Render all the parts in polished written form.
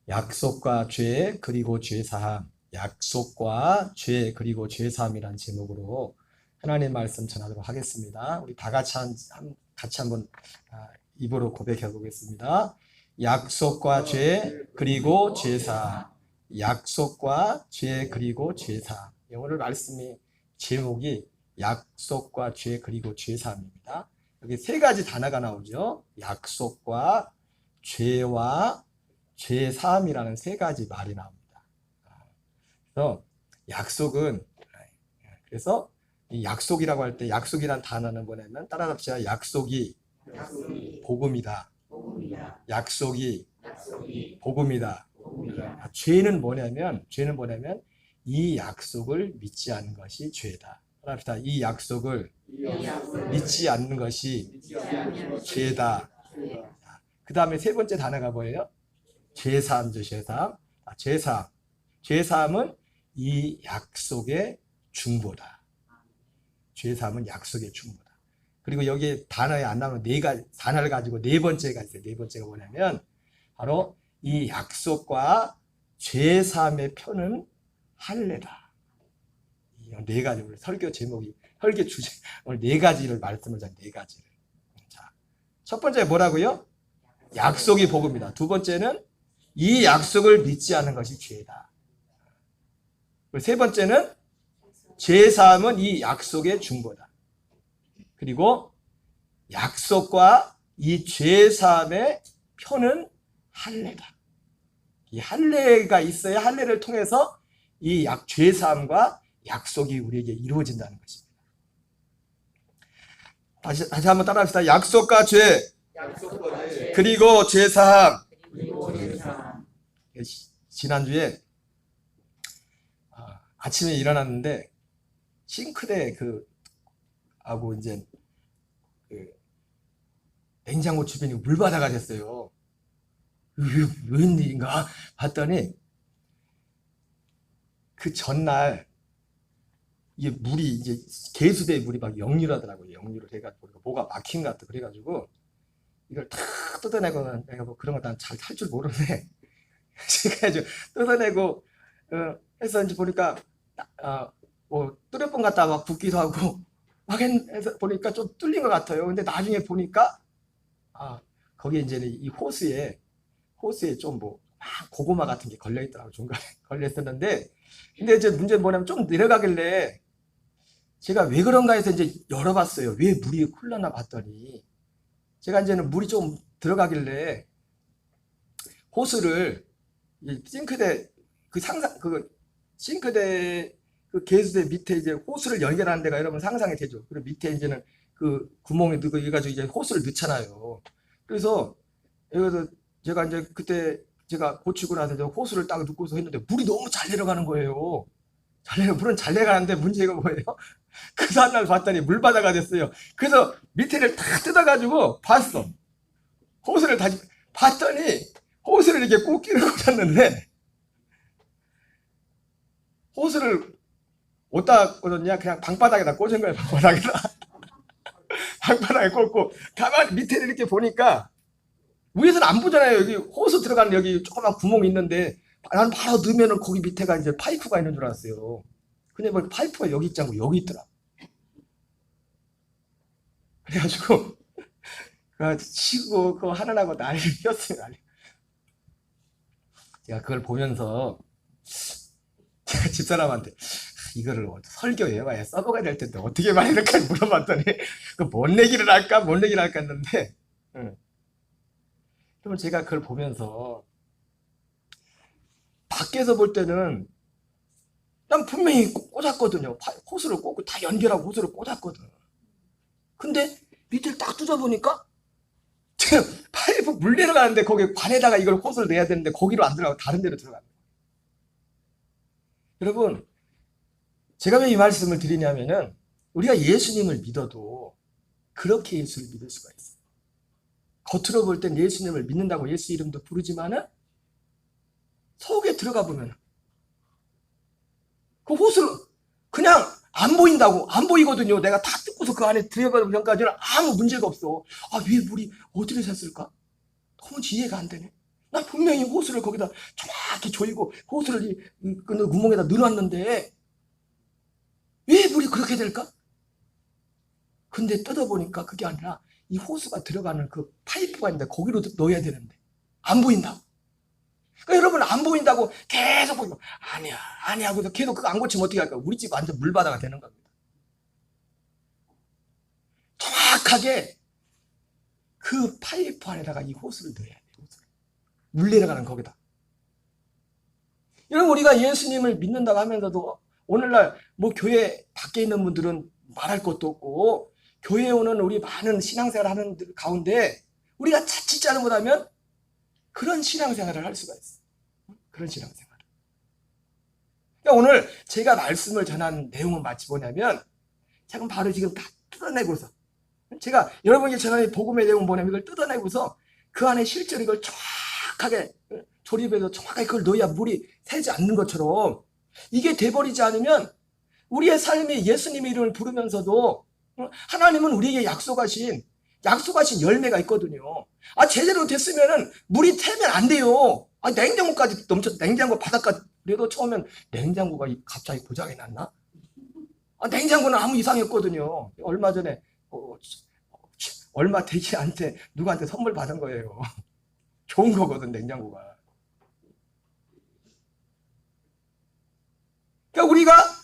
약속과 죄 그리고 죄사함, 약속과 죄 그리고 죄사함이라는 제목으로 하나님 말씀 전하도록 하겠습니다. 우리 다 같이 같이 한번 입으로 고백해 보겠습니다. 약속과 죄 그리고 죄사함, 약속과 죄 그리고 죄사함. 오늘 말씀이 제목이 약속과 죄 그리고 죄사함입니다. 여기 세 가지 단어가 나오죠. 약속과 죄와 죄사함이라는 세 가지 말이 나옵니다. 그래서 약속은, 그래서 이 약속이라고 할 때 약속이란 단어는 뭐냐면 따라합시다. 약속이 복음이다. 약속이 복음이다. 죄는 뭐냐면 이 약속을 믿지 않는 것이 죄다. 따라합시다. 이 약속을 믿지 않는 것이 죄다. 그 다음에 세 번째 단어가 뭐예요? 죄사함이죠. 죄사함. 죄사함은 이 약속의 중보다. 죄사함은 약속의 중보다. 그리고 여기에 단어에 안 나오는 네 가지 단어를 가지고 네 번째가 있어요. 네 번째가 뭐냐면 바로 이 약속과 죄사함의 표는 할례다. 이 네 가지 오늘 설교 제목이 설교 주제 오늘 네 가지를 말씀을 자 네 가지를. 자, 첫 번째 뭐라고요? 약속이 복음이다. 두 번째는 이 약속을 믿지 않는 것이 죄다. 세 번째는 죄사함은 이 약속의 중보다. 그리고 약속과 이 죄사함의 표는 할례다. 이 할례가 있어야 할례를 통해서 이 죄사함과 약속이 우리에게 이루어진다는 것입니다. 다시 한번 따라합시다. 약속과 죄 그리고 죄사함. 지난주에 아침에 일어났는데 싱크대 하고 이제 냉장고 주변이 물바다가 됐어요. 웬일인가 봤더니 그 전날 이게 물이 이제 개수대에 물이 막 역류하더라고요. 역류를 해가지고 뭐가 막힌 것 같아. 그래가지고 이걸 탁 뜯어내고 내가 뭐 그런 거 난 잘 탈 줄 모르는데 제가 뜯어내고 해서 이제 보니까 뭐 뚜레뽕 갖다 막 붓기도 하고 막 해서 보니까 좀 뚫린 것 같아요. 근데 나중에 보니까 거기에 이제 이 호스에 좀 뭐 고구마 같은 게 걸려 있더라고. 중간에 걸려 있었는데 근데 이제 문제는 뭐냐면 좀 내려가길래 제가 왜 그런가 해서 이제 열어봤어요. 왜 물이 흘러나 봤더니 제가 이제는 물이 좀 들어가길래 호스를 싱크대 싱크대 개수대 밑에 이제 호스를 연결하는 데가 여러분 상상이 되죠. 그리고 밑에 이제는 그 구멍에 넣고 해가지고 이제 호스를 넣잖아요. 그래서 여기서 제가 이제 그때 제가 고치고 나서 이제 호스를 딱 넣고서 했는데 물이 너무 잘 내려가는 거예요. 물은 잘 내려가는데 문제가 뭐예요? 그 다음날 봤더니 물바다가 됐어요. 그래서 밑에를 탁 뜯어가지고 봤어. 호스를 다시 봤더니 호스를 이렇게 꽂기를 꽂았는데 호스를 어디다 꽂았냐? 그냥 방바닥에다 꽂은 거예요. 방바닥에 꽂고 가만히 밑에를 이렇게 보니까 위에서는 안 보잖아요. 여기 호스 들어가는 여기 조그만 구멍이 있는데 난 바로 넣으면은 거기 밑에가 이제 파이프가 있는 줄 알았어요. 근데 뭐 파이프가 여기 있지 않고 여기 있더라. 그래가지고 치고 그거 하느라고 난리를 피웠어요. 제가 그걸 보면서 제가 집사람한테 이거를 설교에 왜 써먹어야 될 텐데 어떻게 말할까 물어봤더니 뭔 얘기를 할까 했는데 그러면 제가 그걸 보면서 밖에서 볼 때는 난 분명히 꽂았거든요. 호스를 꽂고 다 연결하고 호스를 꽂았거든. 근데 밑을 딱 뜯어보니까 지금 파이프 물 내려가는데 거기 관에다가 이걸 호스를 내야 되는데 거기로 안 들어가고 다른 데로 들어가는 거예요. 여러분, 제가 왜 이 말씀을 드리냐면은 우리가 예수님을 믿어도 그렇게 예수를 믿을 수가 있어요. 겉으로 볼 땐 예수님을 믿는다고 예수 이름도 부르지만은 속에 들어가 보면 그 호스를 그냥 안 보인다고 안 보이거든요. 내가 다 뜯고서 그 안에 들어가는 전까지는 아무 문제가 없어. 왜 물이 어디로 샜을까? 도무지 이해가 안 되네. 나 분명히 호수를 거기다 정확히 조이고 호수를 그 구멍에다 넣어놨는데 왜 물이 그렇게 될까? 근데 뜯어보니까 그게 아니라 이 호수가 들어가는 그 파이프가 있는데 거기로 넣어야 되는데 안 보인다고. 그러니까 여러분 안 보인다고 계속 보이고 아니야 하고서 계속 그거 안 고치면 어떻게 할까? 우리 집 완전 물바다가 되는 겁니다. 정확하게 그 파이프 안에다가 이 호수를 넣어야 돼요. 물 내려가는 거기다. 여러분 우리가 예수님을 믿는다고 하면서도 오늘날 뭐 교회 밖에 있는 분들은 말할 것도 없고 교회에 오는 우리 많은 신앙생활 하는 들 가운데 우리가 자칫 잘못하면 그런 신앙생활을 할 수가 있어요. 그런 신앙생활. 그러니까 오늘 제가 말씀을 전한 내용은 마치 뭐냐면 지금 바로 지금 다 뜯어내고서 제가 여러분에게 전하는 복음의 내용 뭐냐면 이걸 뜯어내고서 그 안에 실제로 이걸 정확하게 조립해서 정확하게 그걸 넣어야 물이 새지 않는 것처럼 이게 돼버리지 않으면 우리의 삶이 예수님의 이름을 부르면서도 하나님은 우리에게 약속하신 열매가 있거든요. 제대로 됐으면은 물이 새면 안 돼요. 냉장고까지 냉장고 바닥까지. 그래도 처음엔 냉장고가 갑자기 고장이 났나? 냉장고는 아무 이상이 없거든요. 얼마 전에 얼마 되지 않게 누구한테 선물 받은 거예요. 좋은 거거든 냉장고가. 그러니까 우리가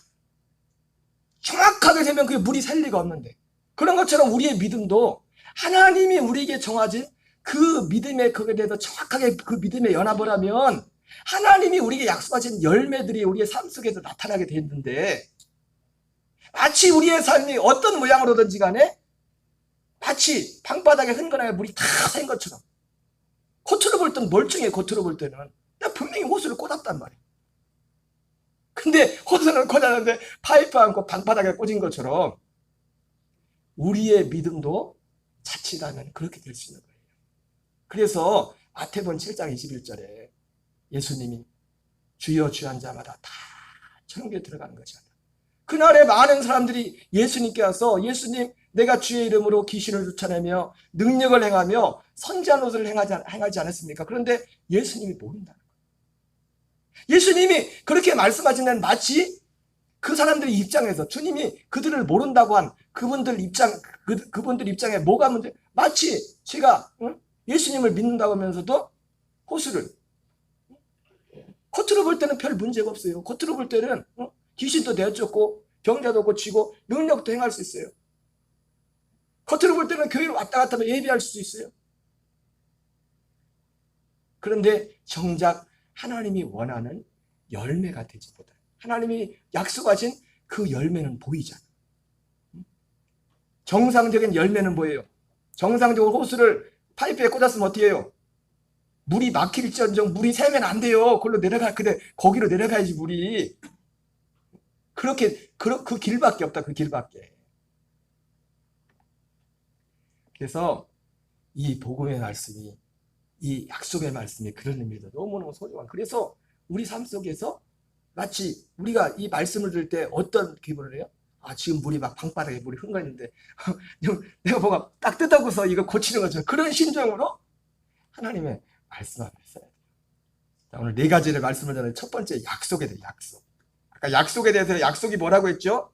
정확하게 되면 그게 물이 셀 리가 없는데 그런 것처럼 우리의 믿음도 하나님이 우리에게 정하신 그 믿음에 그에 대해서 정확하게 그 믿음에 연합을 하면 하나님이 우리에게 약속하신 열매들이 우리의 삶 속에서 나타나게 되는데 마치 우리의 삶이 어떤 모양으로든지 간에 마치 방바닥에 흥건하게 물이 다 샌 것처럼 겉으로 볼 때는 멀쩡해. 겉으로 볼 때는 분명히 호수를 꽂았단 말이에요. 근데 호수는 꽂았는데 파이프 안고 방바닥에 꽂은 것처럼 우리의 믿음도 자칫하면 그렇게 될 수 있는 거예요. 그래서 마태복음 7장 21절에 예수님이 주여 주여 한 자마다 다 천국에 들어가는 것이 아니라 그날에 많은 사람들이 예수님께 와서 예수님 내가 주의 이름으로 귀신을 쫓아내며 능력을 행하며 선지한 것을 행하지 않았습니까? 그런데 예수님이 모른다는 거예요. 예수님이 그렇게 말씀하시는 마치 그 사람들의 입장에서 주님이 그들을 모른다고 한 그분들 입장에 뭐가 문제? 마치 제가 예수님을 믿는다고 하면서도 호수를 겉으로 볼 때는 별 문제가 없어요. 겉으로 볼 때는 귀신도 내쫓고 병자도 고치고 능력도 행할 수 있어요. 겉으로 볼 때는 교회를 왔다 갔다 하면 예배할 수 있어요. 그런데 정작 하나님이 원하는 열매가 되지 못해요. 하나님이 약속하신 그 열매는 보이지 않아요. 정상적인 열매는 뭐예요? 정상적으로 호수를 파이프에 꽂았으면 어떻게 해요? 물이 막힐지언정 물이 새면 안 돼요. 근데 거기로 내려가야지 물이. 그렇게 그 길밖에 없다. 그 길밖에. 그래서 이 복음의 말씀이 이 약속의 말씀이 그런 의미에서 너무너무 소중한. 그래서 우리 삶 속에서 마치 우리가 이 말씀을 들을 때 어떤 기분을 해요? 지금 물이 막 방바닥에 물이 흥건했는데 내가 뭐가 딱 뜯어고서 이거 고치는 것처럼 그런 심정으로 하나님의 말씀을 써야 돼요. 자, 오늘 네 가지를 말씀을 전하는 첫 번째 약속에 대해 약속. 아까 약속에 대해서 약속이 뭐라고 했죠?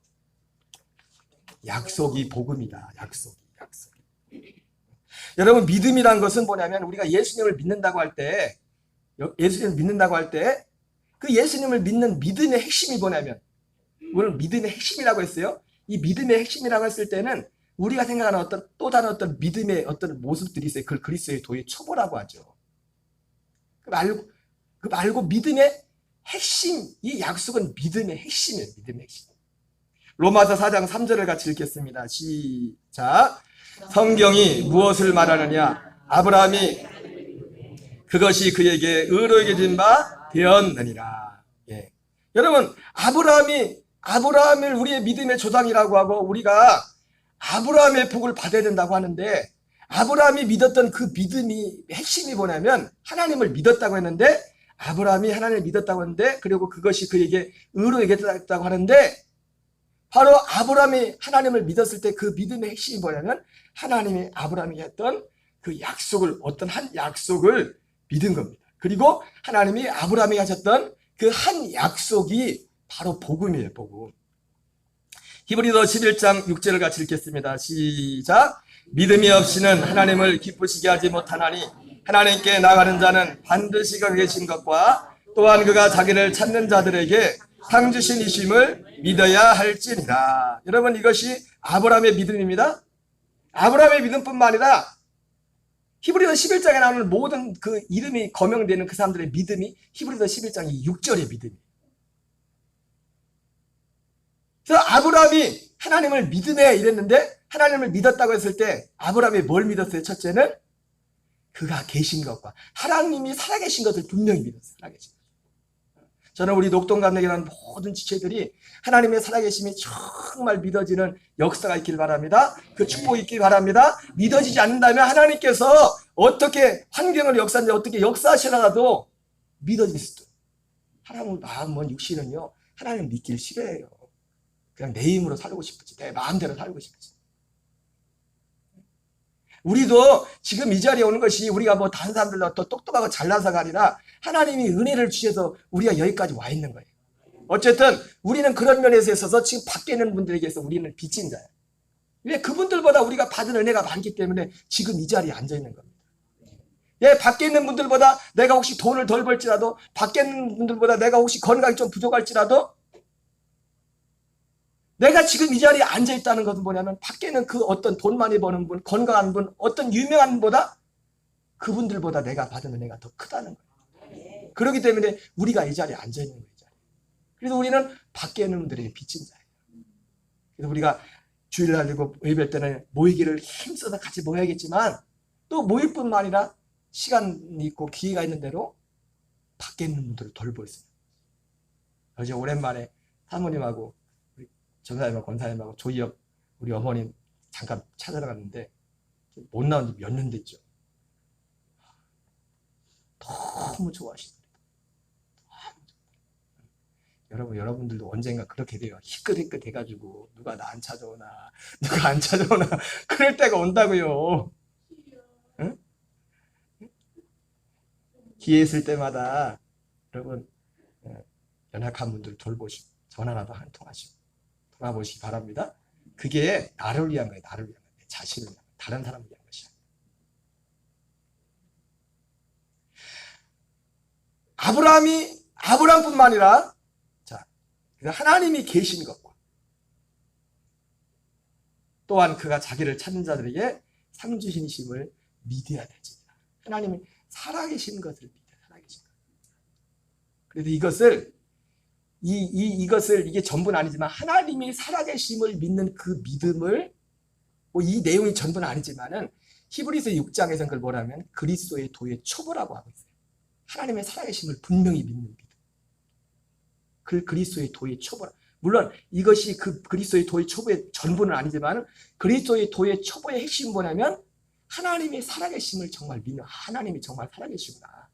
약속이 복음이다. 약속. 여러분 믿음이란 것은 뭐냐면 우리가 예수님을 믿는다고 할 때 그 예수님을 믿는 믿음의 핵심이 뭐냐면 오늘 믿음의 핵심이라고 했어요. 이 믿음의 핵심이라고 했을 때는 우리가 생각하는 또 다른 어떤 믿음의 어떤 모습들이 있어요. 그걸 그리스도의 도의 초보라고 하죠. 그 말고 믿음의 핵심, 이 약속은 믿음의 핵심이에요. 믿음의 핵심. 로마서 4장 3절을 같이 읽겠습니다. 시작. 성경이 무엇을 말하느냐? 아브라함이 그것이 그에게 의로 여겨진 바 되었느니라. 예. 여러분, 아브라함을 우리의 믿음의 조상이라고 하고 우리가 아브라함의 복을 받아야 된다고 하는데 아브라함이 믿었던 그 믿음이 핵심이 뭐냐면 하나님을 믿었다고 했는데 아브라함이 하나님을 믿었다고 했는데 그리고 그것이 그에게 의로 여겨졌다고 하는데 바로 아브라함이 하나님을 믿었을 때 그 믿음의 핵심이 뭐냐면 하나님이 아브라함이 했던 그 약속을 어떤 한 약속을 믿은 겁니다. 그리고 하나님이 아브라함에게 하셨던 그 한 약속이 바로 복음이에요. 복음. 히브리서 11장 6절을 같이 읽겠습니다. 시작. 믿음이 없이는 하나님을 기쁘시게 하지 못하나니 하나님께 나가는 자는 반드시 그가 계신 것과 또한 그가 자기를 찾는 자들에게 상 주신 이심을 믿어야 할지니라. 여러분, 이것이 아브라함의 믿음입니다. 아브라함의 믿음뿐만 아니라 히브리서 11장에 나오는 모든 그 이름이 거명되는 그 사람들의 믿음이 히브리서 11장이 6절의 믿음이에요. 그래서 아브라함이 하나님을 믿으네 이랬는데, 하나님을 믿었다고 했을 때 아브라함이 뭘 믿었어요? 첫째는 그가 계신 것과 하나님이 살아계신 것을 분명히 믿었어요. 살아계신 것. 저는 우리 녹동감내기라는 모든 지체들이 하나님의 살아계심이 정말 믿어지는 역사가 있길 바랍니다. 그 축복이 있길 바랍니다. 믿어지지 않는다면 하나님께서 어떻게 환경을 역사하는지 어떻게 역사하시더라도 믿어질 수도. 사람의 마음은 육신은요, 하나님 믿기를 싫어해요. 그냥 내 힘으로 살고 싶지, 내 마음대로 살고 싶지. 우리도 지금 이 자리에 오는 것이 우리가 뭐 다른 사람들보다 더 똑똑하고 잘나서가 아니라 하나님이 은혜를 주셔서 우리가 여기까지 와 있는 거예요. 어쨌든 우리는 그런 면에서 있어서 지금 밖에 있는 분들에게서 우리는 빚진 자예요. 왜? 그분들보다 우리가 받은 은혜가 많기 때문에 지금 이 자리에 앉아 있는 겁니다. 예, 밖에 있는 분들보다 내가 혹시 돈을 덜 벌지라도, 밖에 있는 분들보다 내가 혹시 건강이 좀 부족할지라도, 내가 지금 이 자리에 앉아 있다는 것은 뭐냐면, 밖에는 그 어떤 돈 많이 버는 분, 건강한 분, 어떤 유명한 분보다 그분들보다 내가 받은 은혜가 더 크다는 거예요. 그렇기 때문에 우리가 이 자리에 앉아 있는 거예요. 그래서 우리는 밖에 있는 분들에게 빚진 자예요. 그래서 우리가 주일날 그리고 예배 때는 모이기를 힘써서 같이 모여야겠지만, 또 모일 뿐만 아니라 시간이 있고 기회가 있는 대로 밖에 있는 분들을 돌볼 수 있어요. 어제 오랜만에 사모님하고 전사님하고 권사님하고 조이혁 우리 어머님 잠깐 찾아러 갔는데, 못 나온 지 몇 년 됐죠. 너무 좋아하시더라고요. 여러분들도 언젠가 그렇게 돼요. 희끗희끗 해가지고 누가 나 안 찾아오나, 누가 안 찾아오나 그럴 때가 온다고요. 응? 기회 있을 때마다 여러분 연약한 분들 돌보시고 전화라도 한 통 하시고 돌아보시기 바랍니다. 그게 나를 위한 거예요. 나를 위한 거예요. 내 자신을 위한 거예요. 다른 사람을 위한 것이 아니에요. 아브라함뿐만 아니라, 자, 하나님이 계신 것과 또한 그가 자기를 찾는 자들에게 상 주신 이심을 믿어야 되지니라. 하나님이 살아계신 것을 믿어야 살아계신 것. 그래서 이것을 이게 전부는 아니지만, 하나님이 살아계심을 믿는 그 믿음을, 뭐 이 내용이 전부는 아니지만은 히브리서 6장에서는 그걸 뭐라면 그리스도의 도의 초보라고 하고 있어요. 하나님의 살아계심을 분명히 믿는 믿음. 그 그리스도의 도의 초보라. 물론 이것이 그 그리스도의 도의 초보의 전부는 아니지만, 그리스도의 도의 초보의 핵심은 뭐냐면 하나님의 살아계심을 정말 믿는, 하나님이 정말 살아계시구나.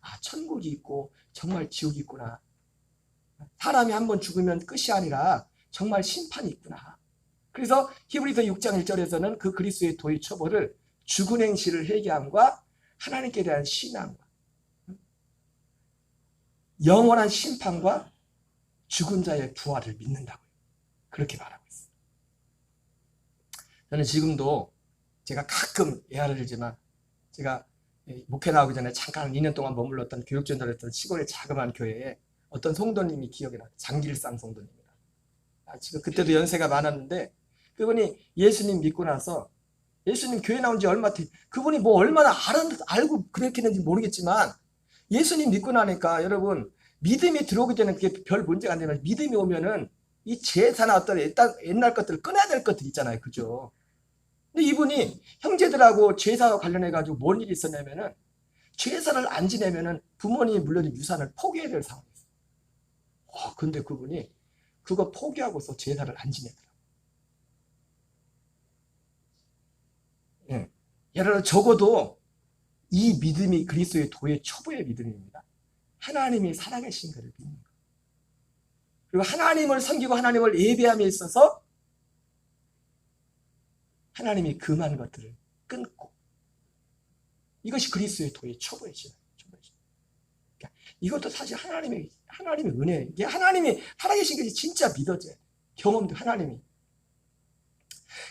아, 천국이 있고 정말 지옥이 있구나. 사람이 한번 죽으면 끝이 아니라 정말 심판이 있구나. 그래서 히브리서 6장 1절에서는 그 그리스도의 도의 초보를 죽은 행실을 회개함과 하나님께 대한 신앙과 영원한 심판과 죽은 자의 부활을 믿는다고요. 그렇게 말하고 있어요. 저는 지금도 제가 가끔 예화를 들지만, 제가 목회 나오기 전에 잠깐 2년 동안 머물렀던 교육전도를 했던 시골의 자그마한 교회에 어떤 성도님이 기억이 나요. 장길상 성도님이라. 지금 그때도 연세가 많았는데, 그분이 예수님 믿고 나서, 예수님 교회 나온 지 얼마 됐, 그분이 뭐 얼마나 알고 그렇게 했는지 모르겠지만, 예수님 믿고 나니까 여러분, 믿음이 들어오기 전에 그게 별 문제가 안 되면, 믿음이 오면은 이 제사나 어떤 옛날 것들을 끊어야 될 것들 있잖아요. 그죠? 근데 이분이 형제들하고 제사와 관련해가지고 뭔 일이 있었냐면은, 제사를 안 지내면은 부모님이 물려준 유산을 포기해야 될 상황이었어요. 근데 그분이 그거 포기하고서 제사를 안 지내더라고요. 예. 여러분, 적어도 이 믿음이 그리스도의 도의 초보의 믿음입니다. 하나님이 살아계신 것을 믿는 것. 그리고 하나님을 섬기고 하나님을 예배함에 있어서 하나님이 금한 것들을 끊고, 이것이 그리스도의 도의 초보의 신앙이에요. 이것도 사실 하나님의 은혜예요. 이게 하나님이 살아계신 것이 진짜 믿어져요. 경험도 하나님이.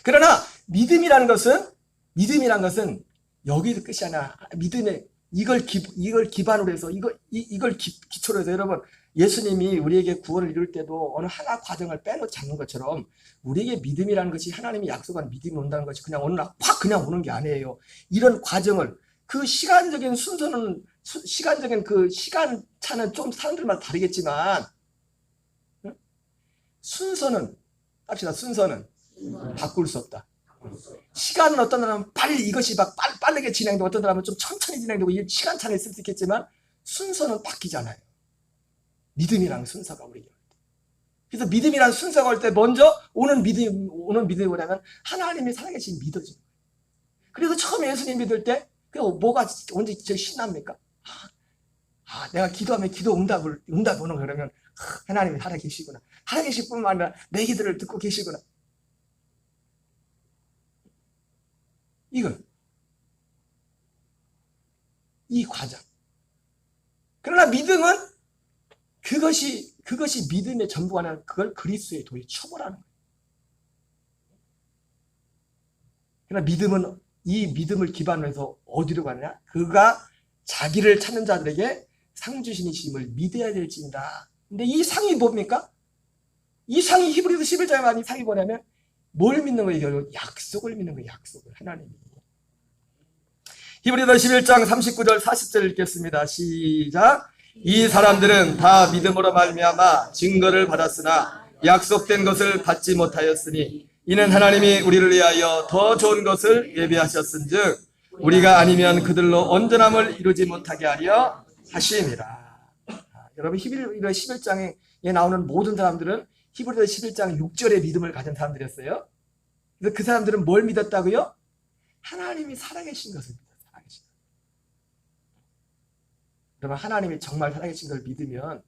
그러나 믿음이라는 것은 여기도 끝이 아니라 믿음에 이걸 기반으로 해서 이걸 기초로 해서 여러분 예수님이 우리에게 구원을 이룰 때도 어느 하나 과정을 빼놓지 않는 것처럼 우리에게 믿음이라는 것이 하나님이 약속한 믿음이 온다는 것이 그냥 어느 날 확 그냥 오는 게 아니에요. 이런 과정을 그 시간적인 순서는 시간적인 그 시간차는 좀 사람들마다 다르겠지만 순서는 바꿀 수 없다. 시간은 어떤 사람은 빨리 이것이 막 빠르게 진행되고 어떤 사람은 좀 천천히 진행되고 이 시간차는 있을 수 있겠지만 순서는 바뀌잖아요. 믿음이랑 순서가 우리에게 올 때. 그래서 믿음이란 순서가 올 때 먼저 오는 믿음이 뭐냐면 하나님이 살아계신 믿어지는 거예요. 그래서 처음에 예수님 믿을 때 뭐가 언제 제일 신납니까? 내가 기도하면 기도 응답 오는 거 그러면 하나님이 살아계시구나. 살아계실 뿐만 아니라 내 기도를 듣고 계시구나. 이 과정. 그러나 믿음은 그것이 믿음의 전부가 아니라 그걸 그리스도의 도에 처벌하는 거예요. 그러나 믿음은 이 믿음을 기반으로 해서 어디로 가느냐? 그가 자기를 찾는 자들에게 상 주시니심을 믿어야 될지니라. 근데 이 상이 뭡니까? 이 상이 히브리서 11장에 말하는 상이 뭐냐면 뭘 믿는 거예요? 약속을 믿는 거예요. 약속을. 하나님이. 히브리서 11장 39절 40절 읽겠습니다. 시작. 이 사람들은 다 믿음으로 말미암아 증거를 받았으나 약속된 것을 받지 못하였으니 이는 하나님이 우리를 위하여 더 좋은 것을 예비하셨은즉 우리가 아니면 그들로 온전함을 이루지 못하게 하려 하심이라. 여러분 히브리서 11장에 나오는 모든 사람들은 히브리서 11장 6절의 믿음을 가진 사람들이었어요. 그래서 그 사람들은 뭘 믿었다고요? 하나님이 살아계신 것을 믿었어요. 살아계신 것. 여러분 하나님이 정말 살아계신 걸 믿으면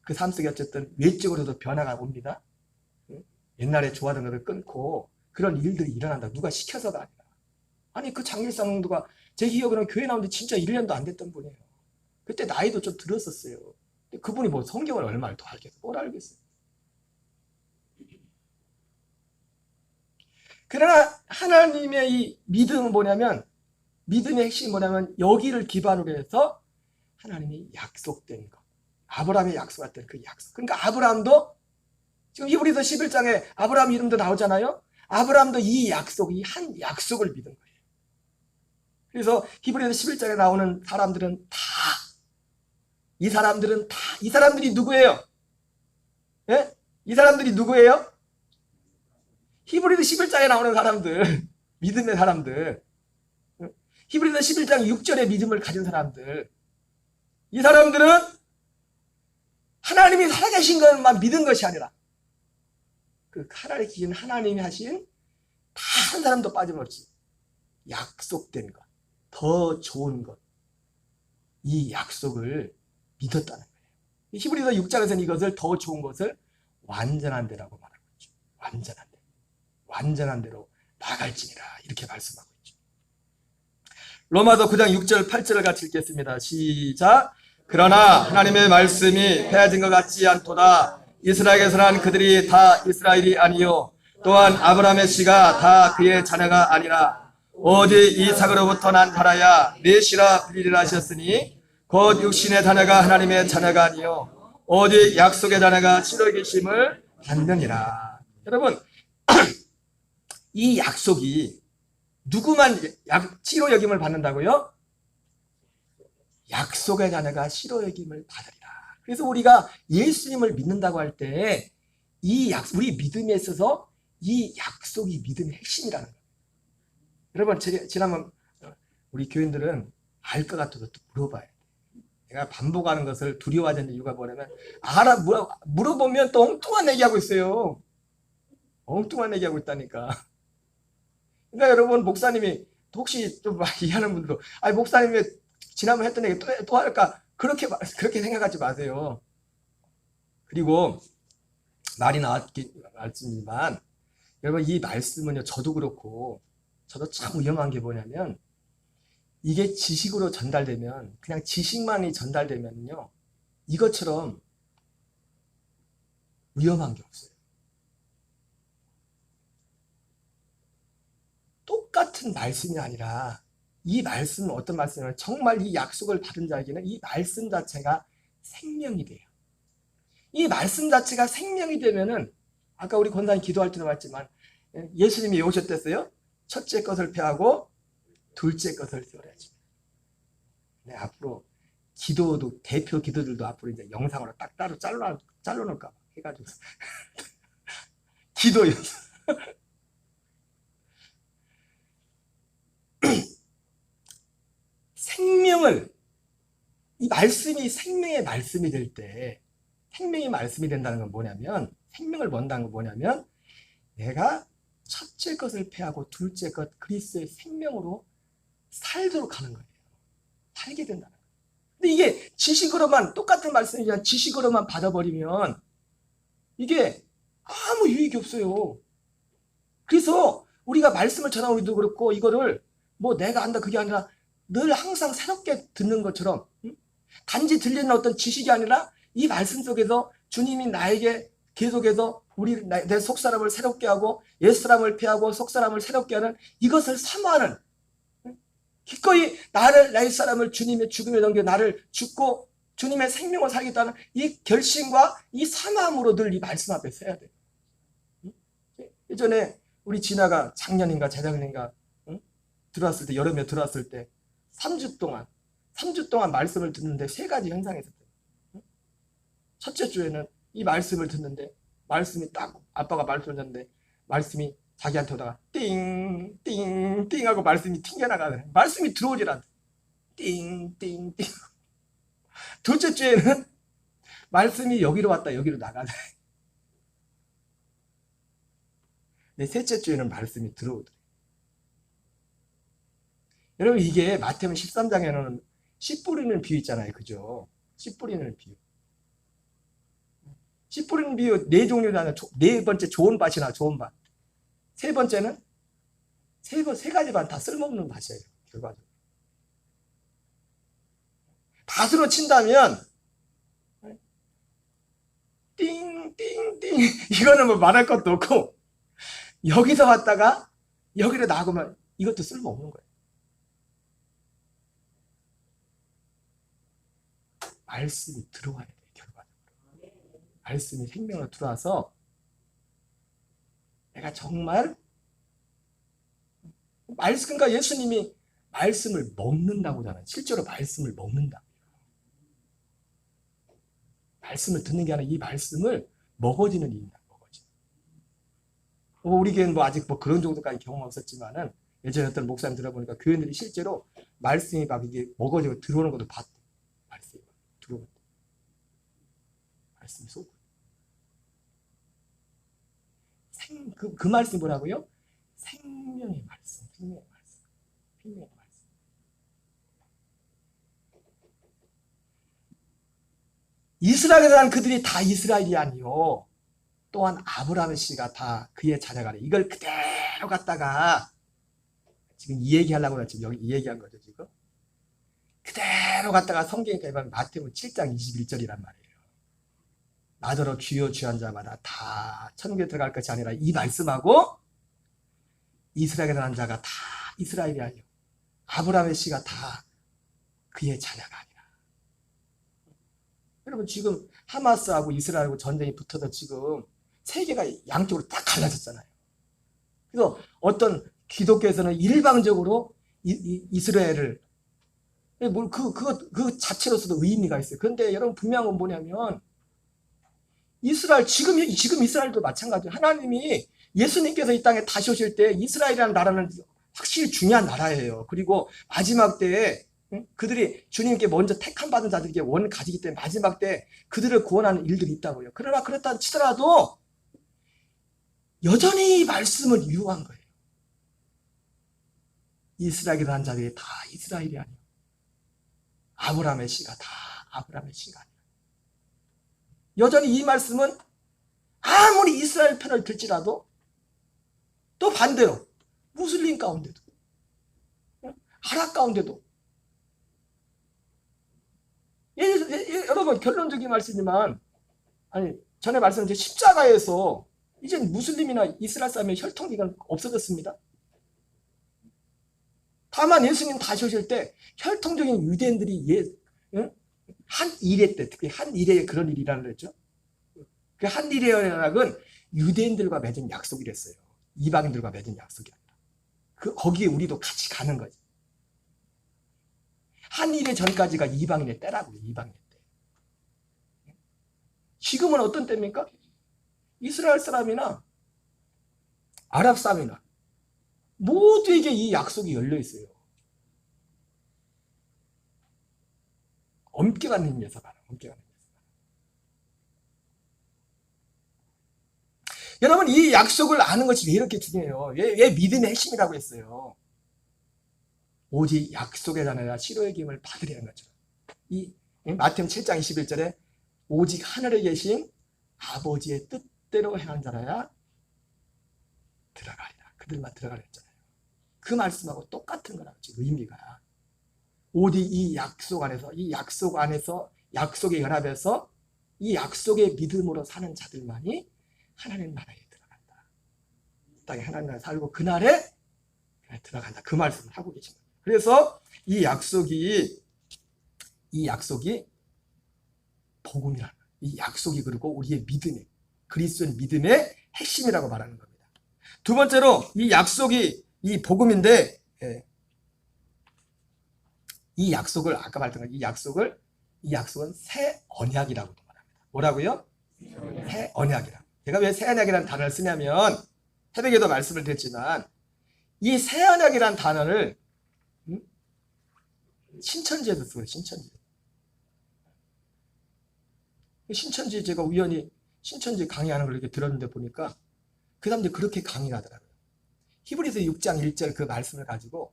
그 삶 속에 어쨌든 외적으로도 변화가 옵니다. 옛날에 좋아하던 것을 끊고 그런 일들이 일어난다. 누가 시켜서가 아니라. 아니 그 장길상 성도가 제 기억으로는 교회 나온 지 진짜 1년도 안 됐던 분이에요. 그때 나이도 좀 들었었어요. 근데 그분이 뭐 성경을 얼마나 더 알겠어요? 뭘 알겠어요? 그러나 하나님의 이 믿음은 뭐냐면 믿음의 핵심이 뭐냐면 여기를 기반으로 해서 하나님이 약속된 것. 아브라함의 약속했던 그 약속. 그러니까 아브라함도 지금 히브리서 11장에 아브라함 이름도 나오잖아요. 아브라함도 이 한 약속을 믿은 거예요. 그래서 히브리서 11장에 나오는 사람들은 이 사람들이 누구예요? 예? 이 사람들이 누구예요? 히브리서 11장에 나오는 사람들, 믿음의 사람들, 히브리서 11장 6절의 믿음을 가진 사람들, 이 사람들은 하나님이 살아계신 것만 믿은 것이 아니라 그 하나님이 계신 하나님이 하신 다 한 사람도 빠짐없이 약속된 것, 더 좋은 것, 이 약속을 믿었다는 거예요. 히브리서 6장에서는 이것을 더 좋은 것을 완전한 대라고 말하고 있죠. 완전한 대로 나갈지니라 이렇게 말씀하고 있죠. 로마서 9장 6절 8절을 같이 읽겠습니다. 시작. 그러나 하나님의 말씀이 패하진 것 같지 않도다. 이스라엘에서 난 그들이 다 이스라엘이 아니요 또한 아브라함의 씨가 다 그의 자녀가 아니라 오직 이삭으로부터 난 자라야 내 씨라 불리리라 하셨으니 곧 육신의 자녀가 하나님의 자녀가 아니요 오직 약속의 자녀가 씨로 계심을 받느니라. 여러분 이 약속이 누구만 씨로 여김을 받는다고요? 약속의 자녀가 씨로 여김을 받으리라. 그래서 우리가 예수님을 믿는다고 할 때 우리 믿음에 있어서 이 약속이 믿음의 핵심이라는 거예요. 여러분 지난번 우리 교인들은 알 것 같아도 또 물어봐야 돼. 내가 반복하는 것을 두려워하는 이유가 뭐냐면 물어보면 또 엉뚱한 얘기하고 있어요. 엉뚱한 얘기하고 있다니까. 그러니까 여러분 목사님이 혹시 좀 이해하는 분들도 목사님이 지난번 했던 얘기 또 할까 그렇게 생각하지 마세요. 그리고 말이 나왔지만 여러분 이 말씀은요 저도 그렇고 저도 참 위험한 게 뭐냐면 이게 지식으로 전달되면, 그냥 지식만이 전달되면요, 이것처럼 위험한 게 없어요. 똑같은 말씀이 아니라, 이 말씀은 어떤 말씀이냐면, 정말 이 약속을 받은 자에게는 이 말씀 자체가 생명이 돼요. 이 말씀 자체가 생명이 되면은, 아까 우리 권사님 기도할 때도 말했지만, 예수님이 오셨댔어요. 첫째 것을 폐하고 둘째 것을 세워야지. 네, 앞으로 기도도, 대표 기도들도 앞으로 이제 영상으로 딱 따로 잘라놓을까 해가지고 기도 영상. 생명을, 이 말씀이 생명의 말씀이 될 때, 생명의 말씀이 된다는 건 뭐냐면, 생명을 본다는 건 뭐냐면, 내가 첫째 것을 폐하고 둘째 것, 그리스도의 생명으로 살도록 하는 거예요. 살게 된다는 거예요. 근데 이게 지식으로만, 똑같은 말씀이지만 지식으로만 받아버리면 이게 아무 유익이 없어요. 그래서 우리가 말씀을 전하는 우리도 그렇고, 이거를 뭐 내가 안다 그게 아니라 늘 항상 새롭게 듣는 것처럼, 단지 들리는 어떤 지식이 아니라 이 말씀 속에서 주님이 나에게 계속해서 내 속사람을 새롭게 하고 옛사람을 폐하고 속사람을 새롭게 하는 이것을 사모하는, 기꺼이 나의 옛사람을 주님의 죽음에 넘겨 나를 죽고 주님의 생명을 살겠다는 이 결심과 이 사모함으로 늘 이 말씀 앞에 서야 돼요. 예전에 우리 진아가 작년인가 재작년인가 들어왔을 때, 여름에 들어왔을 때 3주 동안 말씀을 듣는데 세 가지 현상이 있었어요. 첫째 주에는 이 말씀을 듣는데, 말씀이 딱 아빠가 말씀을 듣는데 말씀이 자기한테 오다가 띵띵띵 하고 말씀이 튕겨나가네. 말씀이 들어오질 않대. 띵띵띵. 둘째 주에는 말씀이 여기로 왔다 여기로 나가네. 네, 셋째 주에는 말씀이 들어오더래. 여러분, 이게 마태복음 13장에는 씨 뿌리는 비유 있잖아요. 그죠? 씨 뿌리는 비유. 씨 뿌리는 비유 네 종류가 아니라 네 번째 좋은 밭이나 좋은 밭. 세 번째는 세 가지 밭 다 쓸모없는 밭이에요. 결과적으로. 밭으로 친다면 띵띵띵 이거는 뭐 말할 것도 없고, 여기서 왔다가 여기로 나가면 이것도 쓸모없는 거예요. 말씀이 들어와야 돼요. 결과적으로. 말씀이 생명으로 들어와서 내가 정말 그러니까 예수님이 말씀을 먹는다고 하잖아요. 실제로 말씀을 먹는다. 말씀을 듣는 게 아니라 이 말씀을 먹어지는 일이다. 우리 교회는 뭐 아직 뭐 그런 정도까지 경험 없었지만은, 예전에 어떤 목사님 들어보니까 교회들이 실제로 말씀이 막 이게 먹어지고 들어오는 것도 봤대. 말씀이 들어오는 거. 말씀이 속. 그 말씀이 뭐라고요? 생명의 말씀, 생명의 말씀, 생명의 말씀. 이스라엘에 산 그들이 다 이스라엘이 아니요, 또한 아브라함의 씨가 다 그의 자녀가래. 이걸 그대로 갖다가 지금 이 얘기하려고 그랬지, 여기 이 얘기한 거죠. 지금 그대로 갖다가 성경에 가면 마태복음 7장 21절이란 말이에요. 나더러 주여 주여 한 자마다 다 천국에 들어갈 것이 아니라, 이 말씀하고 이스라엘에 난 자가 다 이스라엘이 아니요, 아브라함의 씨가 다 그의 자녀가 아니라. 여러분, 지금 하마스하고 이스라엘하고 전쟁이 붙어서 지금 세계가 양쪽으로 딱 갈라졌잖아요. 그래서 어떤 기독교에서는 일방적으로 이스라엘을, 그 자체로서도 의미가 있어요. 그런데 여러분, 분명한 건 뭐냐면, 이스라엘, 지금 이스라엘도 마찬가지예요. 하나님이 예수님께서 이 땅에 다시 오실 때 이스라엘이라는 나라는 확실히 중요한 나라예요. 그리고 마지막 때에 그들이 주님께 먼저 택함 받은 자들에게 원 가지기 때문에 마지막 때 그들을 구원하는 일들이 있다고요. 그러나 그렇다 치더라도 여전히 이 말씀은 유효한 거예요. 이스라엘에 난 자들이 다 이스라엘이 아니에요. 아브라함의 씨가 다 아브라함의 씨가 아니에요. 여전히 이 말씀은 아무리 이스라엘 편을 들지라도, 또 반대로 무슬림 가운데도, 아랍 가운데도 여러분 결론적인 말씀이지만 아니 전에 말씀드린 십자가에서 이제 무슬림이나 이스라엘 사람의 혈통기가 없어졌습니다. 다만 예수님 다시 오실 때 혈통적인 유대인들이 한 일회 때 특히 한 일회에 그런 일이라는 거죠. 그 한 일회의 연락은 유대인들과 맺은 약속이랬어요. 이방인들과 맺은 약속이 아니라. 거기에 우리도 같이 가는 거지. 한 일회 전까지가 이방인의 때라고요. 이방인의 때. 지금은 어떤 때입니까? 이스라엘 사람이나 아랍 사람이나 모두에게 이 약속이 열려 있어요. 엄격한 의미에서 말하는 엄격한 의미에서. 여러분 이 약속을 아는 것이 왜 이렇게 중요해요? 왜 믿음의 핵심이라고 했어요? 오직 약속의 자녀라 치료의 기름을 받으려는 거죠. 이 마태복음 7장 21절에 오직 하늘에 계신 아버지의 뜻대로 행한 자라야 들어가리라. 그들만 들어가려 했잖아요. 그 말씀하고 똑같은 거라고 지금 의미가. 오직 이 약속 안에서 약속의 연합에서 이 약속의 믿음으로 사는 자들만이 하나님 나라에 들어간다. 이 땅에 하나님 나라에 살고 그날에 들어간다. 그 말씀을 하고 계십니다. 그래서 이 약속이 복음이라는 거예요. 이 약속이 그리고 우리의 믿음의 그리스도의 믿음의 핵심이라고 말하는 겁니다. 두 번째로 이 약속이 이 복음인데 이 약속을 아까 말했던 이 약속은 새 언약이라고도 말합니다. 뭐라고요? 새 언약이라. 제가 왜 새 언약이라는 단어를 쓰냐면 새벽에도 말씀을 드렸지만 이 새 언약이라는 단어를 신천지에도 써요. 신천지 제가 우연히 신천지 강의하는 걸 이렇게 들었는데 보니까 그 사람들이 그렇게 강의를 하더라고요. 히브리서 6장 1절 그 말씀을 가지고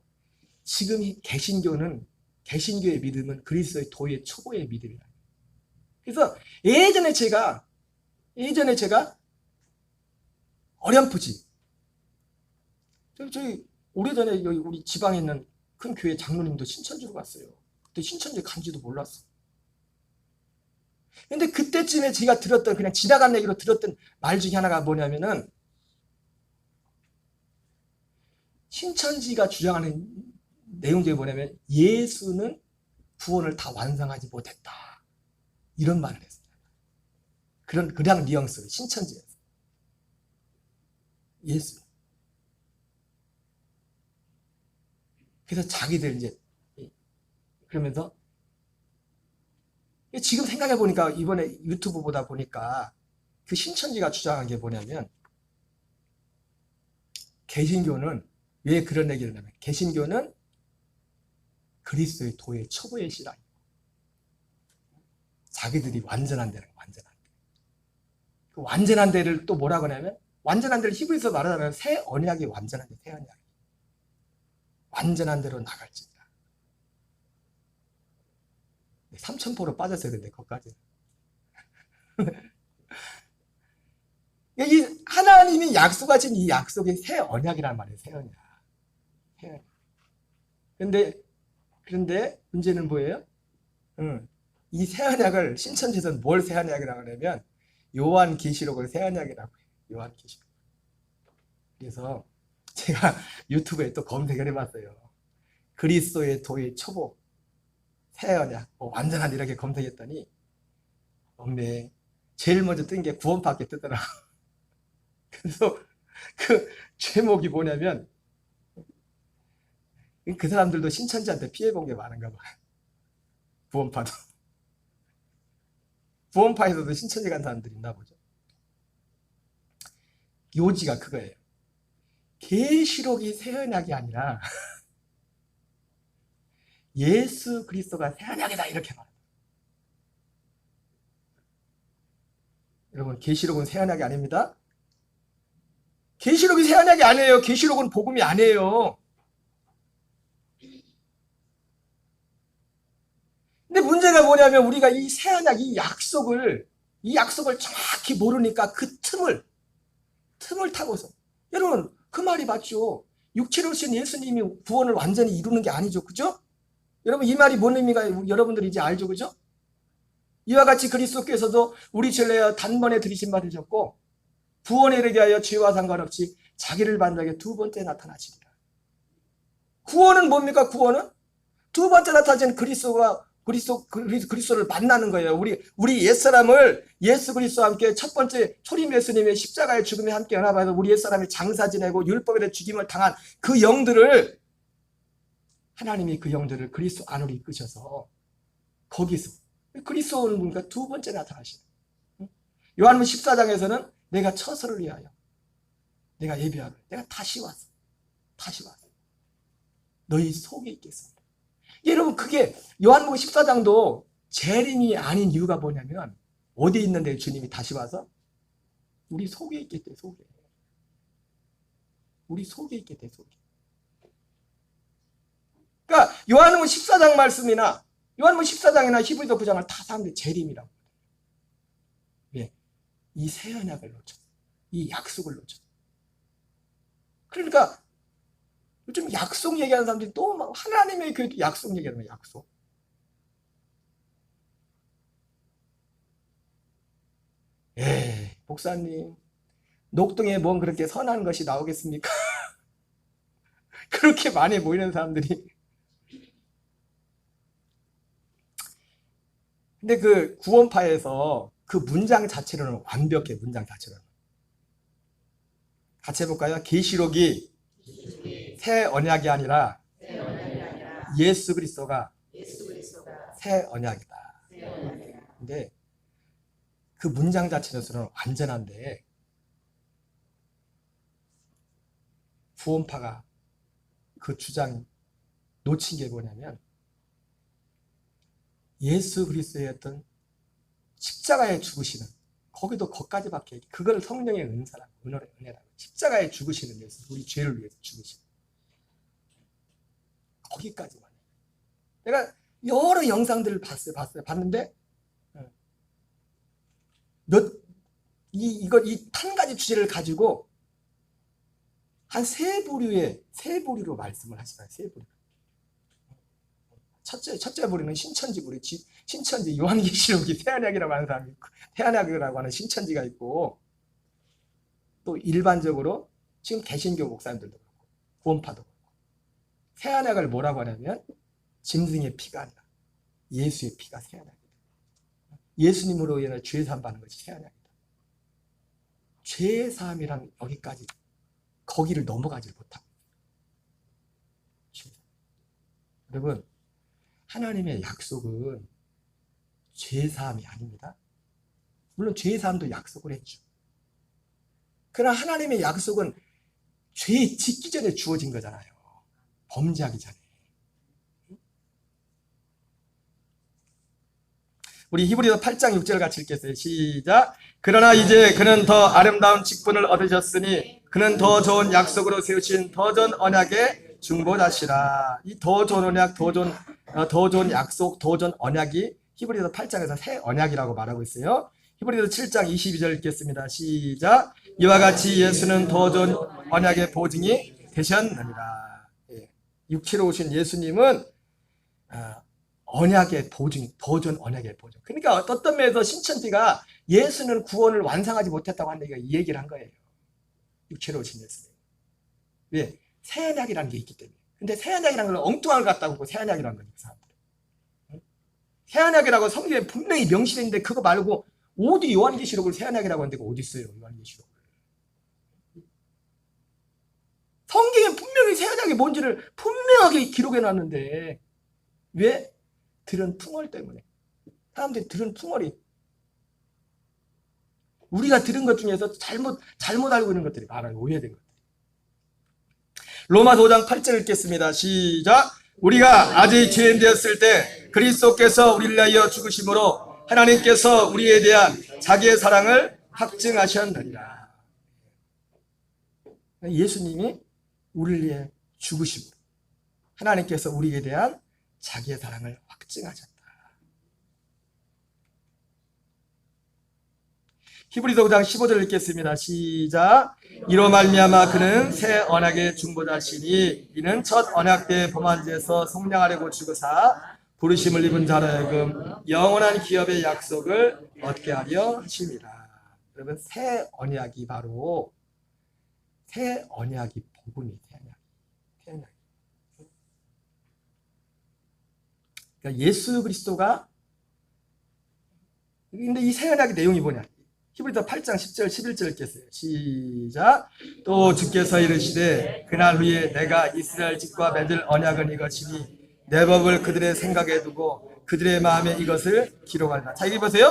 지금 개신교의 믿음은 그리스도의 도의 초보의 믿음이다. 그래서 예전에 제가 어렴풋이 저희 오래전에 여기 우리 지방에 있는 큰 교회 장로님도 신천지로 갔어요. 그때 신천지 간지도 몰랐어. 근데 그때쯤에 제가 그냥 지나간 얘기로 들었던 말 중에 하나가 뭐냐면은 신천지가 주장하는 내용 중에 뭐냐면 예수는 구원을 다 완성하지 못했다. 이런 말을 했어요. 그냥 뉘앙스로 신천지에서. 예수. 그래서 자기들 이제 그러면서 지금 생각해 보니까 이번에 유튜브 보다 보니까 그 신천지가 주장한 게 뭐냐면 개신교는 왜 그런 얘기를 하냐면 개신교는 그리스도의 도의 초보의 신앙. 자기들이 완전한 데는 완전한 데. 그 완전한 데를 또 뭐라고 하냐면 완전한 데를 히브리서 말하자면 새 언약이 완전한 데, 새 언약. 완전한 데로 나갈지니라. 3,000%로 빠졌어야 되는데 거기까지. 이 하나님이 약속하신 이 약속이 새 언약이란 말이에요. 새 언약. 그런데 문제는 뭐예요? 이 새 언약을 신천지에서는 뭘 새 언약이라고 하냐면 요한계시록을 새 언약이라고 해요. 요한계시록. 그래서 제가 유튜브에 또 검색을 해봤어요. 그리스도의 도의 초보 새 언약 완전한 이렇게 검색했더니 없네. 제일 먼저 뜬 게 구원파밖에 뜨더라고. 그래서 그 제목이 뭐냐면 그 사람들도 신천지한테 피해본 게 많은가 봐. 구원파도. 구원파에서도 신천지 간 사람들이 있나 보죠. 요지가 그거예요. 계시록이 새 언약이 아니라 예수 그리스도가 새 언약이다 이렇게 말합니다. 여러분 계시록은 새 언약이 아닙니다. 계시록이 새 언약이 아니에요. 계시록은 복음이 아니에요. 근데 문제가 뭐냐면 우리가 이 새 언약 이 약속을 정확히 모르니까 그 틈을 타고서 여러분 그 말이 맞죠. 육체로 오신 예수님이 구원을 완전히 이루는 게 아니죠. 그죠? 여러분 이 말이 뭔 의미가 여러분들이 이제 알죠. 그죠? 이와 같이 그리스도께서도 우리 죄를 위하여 단번에 들이심 받으셨고 구원에 이르게 하여 죄와 상관없이 자기를 반드하게 두 번째 나타나시리라. 구원은 뭡니까? 구원은 두 번째 나타나신 그리스도를 만나는 거예요. 우리 옛사람을 예수 그리스도와 함께 첫 번째 초림 예수님의 십자가의 죽음에 함께 연합하여서 우리 옛사람이 장사 지내고 율법에 대해 죽임을 당한 그 영들을 하나님이 그 영들을 그리스도 안으로 이끄셔서 거기서 그리스도는 뭔가 두 번째 나타나시는. 요한복음 14장에서는 내가 처소를 위하여 내가 예비하러 내가 다시 와서 너희 속에 있겠습니다. 여러분, 그게 요한복음 14장도 재림이 아닌 이유가 뭐냐면 어디 있는데 주님이 다시 와서 우리 속에 있겠대. 속에. 우리 속에 있겠대. 속에. 그러니까 요한복음 14장 말씀이나 요한복음 14장이나 히브리서 9장을 다 사람들이 재림이라고. 왜? 이 새 언약을 놓쳤어. 이 약속을 놓쳤어. 그러니까 요즘 약속 얘기하는 사람들이 또 막 하나님의 교회도 약속 얘기하는 거야. 약속. 에이, 목사님, 녹동에 뭔 그렇게 선한 것이 나오겠습니까? 그렇게 많이 모이는 사람들이. 근데 그 구원파에서 그 문장 자체로는 완벽해. 문장 자체로는. 같이 해볼까요? 계시록이 새 언약이 아니라 예수 그리스도가 새 언약이다. 근데 그 문장 자체로서는 완전한데 구원파가 그 주장 놓친 게 뭐냐면 예수 그리스도의 어떤 십자가에 죽으시는 거기도 거기까지밖에 그걸 성령의 은혜라고 십자가에 죽으시는 예수 우리 죄를 위해서 죽으시는 거기까지만. 내가 여러 영상들을 봤는데 이 한 가지 주제를 가지고 한 세 부류로 말씀을 하시나요? 세 부류. 첫째 부류는 신천지 부류. 신천지 요한계시록이 새언약이라고 하는 사람이 있고, 새언약이라고 하는 신천지가 있고, 또 일반적으로 지금 개신교 목사님들도 그렇고 구원파도 그렇고 새언약을 뭐라고 하냐면 짐승의 피가 아니라 예수의 피가 새언약이다. 예수님으로 인해 죄사함 받는 것이 새언약이다. 죄사함이란 여기까지 거기를 넘어가지 못하고. 여러분, 하나님의 약속은 죄사함이 아닙니다. 물론 죄사함도 약속을 했죠. 그러나 하나님의 약속은 죄 짓기 전에 주어진 거잖아요. 범죄하기 전에. 우리 히브리서 8장 6절 같이 읽겠어요. 시작. 그러나 이제 그는 더 아름다운 직분을 얻으셨으니 그는 더 좋은 약속으로 세우신 더 좋은 언약의 중보자시라. 이 더 좋은 언약, 더 좋은 약속, 더 좋은 언약이 히브리서 8장에서 새 언약이라고 말하고 있어요. 히브리서 7장 22절 읽겠습니다. 시작. 이와 같이 예수는 더 좋은 언약의 보증이 되셨느니라. 육체로 오신 예수님은 언약의 보증, 더 좋은 언약의 보증. 그러니까 어떤 면에서 신천지가 예수는 구원을 완성하지 못했다고 하는 얘기가 이 얘기를 한 거예요. 육체로 오신 예수님. 왜? 새 언약이라는 게 있기 때문에. 근데 새 언약이라는 걸 엉뚱한 걸 갖다 보고 새 언약이라는 거니까 사람들. 새 언약이라고 성경에 분명히 명시되어 있는데 그거 말고 어디 요한계시록을 새 언약이라고 하는 데가 어디 있어요? 요한계시록. 성경에 분명히 새 언약이 뭔지를 분명하게 기록해 놨는데 왜? 들은 풍월 때문에. 사람들이 들은 풍월이 우리가 들은 것 중에서 잘못 알고 있는 것들이 많아요. 오해된 것들이. 로마서 5장 8절 읽겠습니다. 시작. 우리가 아직 죄인 되었을 때 그리스도께서 우리를 위하여 죽으심으로 하나님께서 우리에 대한 자기의 사랑을 확증하셨느니라. 예수님이 우리를 위해 죽으심으로 하나님께서 우리에 대한 자기의 사랑을 확증하셨다. 히브리서 5장 15절 읽겠습니다. 시작. 이로 말미암아 그는 새 언약의 중보자시니 이는 첫 언약 때 범한 죄에서 속량하려고 죽으사 부르심을 입은 자로 하여금 영원한 기업의 약속을 얻게 하려 하심이라. 여러분, 새 언약이 바로 새 언약이 복음이 새 언약. 새 언약. 그러니까 예수 그리스도가, 근데 이 새 언약의 내용이 뭐냐? 히브리서 8장 10절 11절 읽겠어요. 시작. 또 주께서 이르시되 그날 후에 내가 이스라엘 집과 맺을 언약은 이것이니 내 법을 그들의 생각에 두고 그들의 마음에 이것을 기록하리라. 자, 여기 보세요.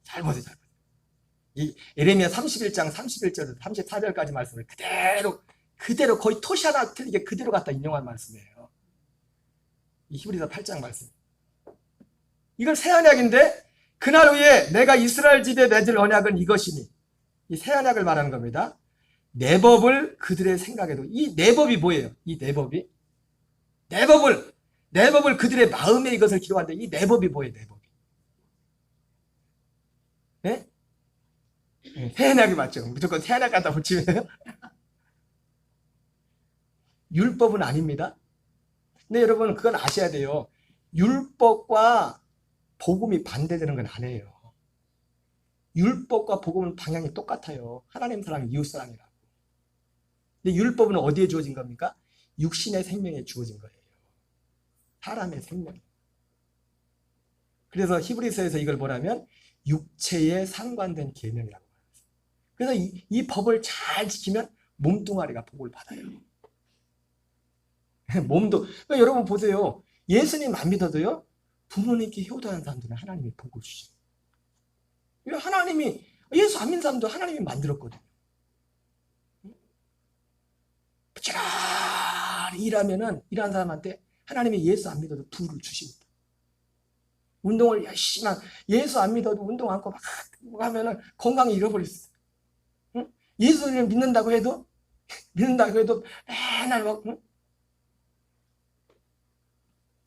잘 보세요. 잘 보세요. 이 예레미야 31장 31절에서 34절까지 말씀을 그대로 거의 토시 하나 틀리게 그대로 갖다 인용한 말씀이에요. 이 히브리서 8장 말씀. 이걸 새 언약인데 그날 후에 내가 이스라엘 집에 맺을 언약은 이것이니, 이 새 언약을 말하는 겁니다. 내 법을 그들의 생각에도. 이 내 법이 뭐예요? 이 내 법이 내 법을 그들의 마음에 이것을 기록한다. 이 내 법이 뭐예요? 내 법이. 네? 새 언약이 맞죠? 무조건 새 언약 갖다 붙이면 율법은 아닙니다. 근데 여러분 그건 아셔야 돼요. 율법과 복음이 반대되는 건 아니에요. 율법과 복음은 방향이 똑같아요. 하나님 사랑, 이웃 사랑이라고. 근데 율법은 어디에 주어진 겁니까? 육신의 생명에 주어진 거예요. 사람의 생명. 그래서 히브리서에서 이걸 뭐라면 육체에 상관된 계명이라고 말해요. 그래서 이 법을 잘 지키면 몸뚱아리가 복을 받아요. 몸도. 그러니까 여러분 보세요. 예수님 안 믿어도요, 부모님께 효도하는 사람들은 하나님이 복을 주셔요. 하나님이, 예수 안 믿는 사람도 하나님이 만들었거든요. 부지런히 일하는 사람한테 하나님이 예수 안 믿어도 부를 주십니다. 운동을 열심히 예수 안 믿어도 운동 않고 막 하면은 건강을 잃어버렸어요. 응? 예수를 믿는다고 해도 맨날 막, 응?